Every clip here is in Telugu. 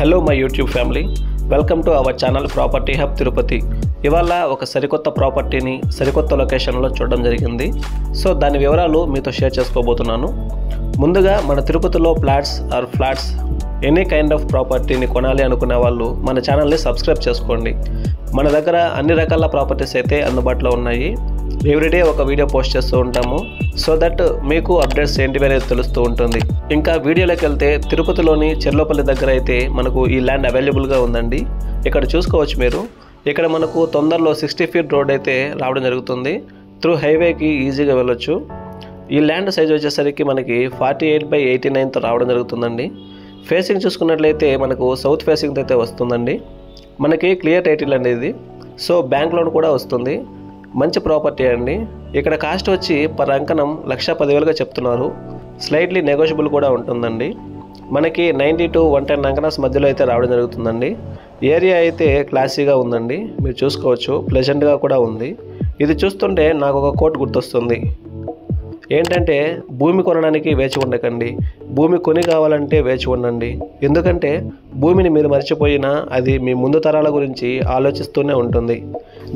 Hello my YouTube family, welcome to our channel property hub Tirupati. ఇవాళ ఒక సరికొత్త ప్రాపర్టీని సరికొత్త లొకేషన్లో చూడడం జరిగింది. సో దాని వివరాలు మీతో షేర్ చేసుకోబోతున్నాను. ముందుగా మన తిరుపతిలో ఫ్లాట్స్ ఎనీ కైండ్ ఆఫ్ ప్రాపర్టీని కొనాలి అనుకునే వాళ్ళు మన ఛానల్ని సబ్స్క్రైబ్ చేసుకోండి. మన దగ్గర అన్ని రకాల ప్రాపర్టీస్ అయితే అందుబాటులో ఉన్నాయి. ఎవ్రీడే ఒక వీడియో పోస్ట్ చేస్తూ ఉంటాము. సో దట్ మీకు అప్డేట్స్ ఏంటివి అనేది తెలుస్తూ ఉంటుంది. ఇంకా వీడియోలోకి వెళ్తే తిరుపతిలోని చెర్లోపల్లి దగ్గర అయితే మనకు ఈ ల్యాండ్ అవైలబుల్గా ఉందండి. ఇక్కడ చూసుకోవచ్చు మీరు. ఇక్కడ మనకు తొందరలో 60 ఫీట్ రోడ్ అయితే రావడం జరుగుతుంది. త్రూ హైవేకి ఈజీగా వెళ్ళొచ్చు. ఈ ల్యాండ్ సైజ్ వచ్చేసరికి మనకి 48/89తో రావడం జరుగుతుందండి. ఫేసింగ్ చూసుకున్నట్లయితే మనకు సౌత్ ఫేసింగ్ అయితే వస్తుందండి. మనకి క్లియర్ టైటిల్ అండి ఇది. సో బ్యాంక్ లోన్ కూడా వస్తుంది. మంచి ప్రాపర్టీ అండి. ఇక్కడ కాస్ట్ వచ్చి పర్ అంకణం 1,10,000గా చెప్తున్నారు. స్లైట్లీ నెగోషియబుల్ కూడా ఉంటుందండి. మనకి 90 to 110 అంకణాస్ మధ్యలో అయితే రావడం జరుగుతుందండి. ఏరియా అయితే క్లాసీగా ఉందండి. మీరు చూసుకోవచ్చు, ప్లెజెంట్గా కూడా ఉంది. ఇది చూస్తుంటే నాకు ఒక కోట్ గుర్తొస్తుంది. ఏంటంటే, భూమి కొనడానికి వేచి ఉండకండి, భూమి కొని కావాలంటే వేచి ఉండండి. ఎందుకంటే భూమిని మీరు మర్చిపోయినా అది మీ ముందు తరాల గురించి ఆలోచిస్తూనే ఉంటుంది.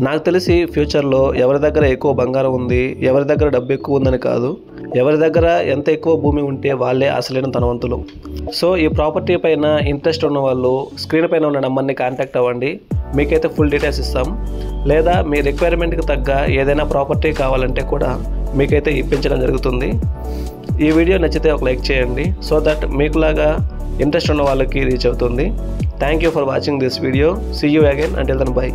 నాకు తెలిసి ఫ్యూచర్లో ఎవరి దగ్గర ఎక్కువ బంగారం ఉంది, ఎవరి దగ్గర డబ్బు ఎక్కువ ఉందని కాదు, ఎవరి దగ్గర ఎంత ఎక్కువ భూమి ఉంటే వాళ్ళే అసలైన ధనవంతులు. సో ఈ ప్రాపర్టీ పైన ఇంట్రెస్ట్ ఉన్న వాళ్ళు స్క్రీన్ పైన ఉన్న నెంబర్ని కాంటాక్ట్ అవ్వండి. మీకైతే ఫుల్ డీటెయిల్స్ ఇస్తాం. లేదా మీ రిక్వైర్మెంట్కి తగ్గ ఏదైనా ప్రాపర్టీ కావాలంటే కూడా మీకైతే ఇప్పించడం జరుగుతుంది. ఈ వీడియో నచ్చితే ఒక లైక్ చేయండి. సో దట్ మీకులాగా ఇంట్రెస్ట్ ఉన్న వాళ్ళకి రీచ్ అవుతుంది. Thank you for watching this video. See you again. Until then by.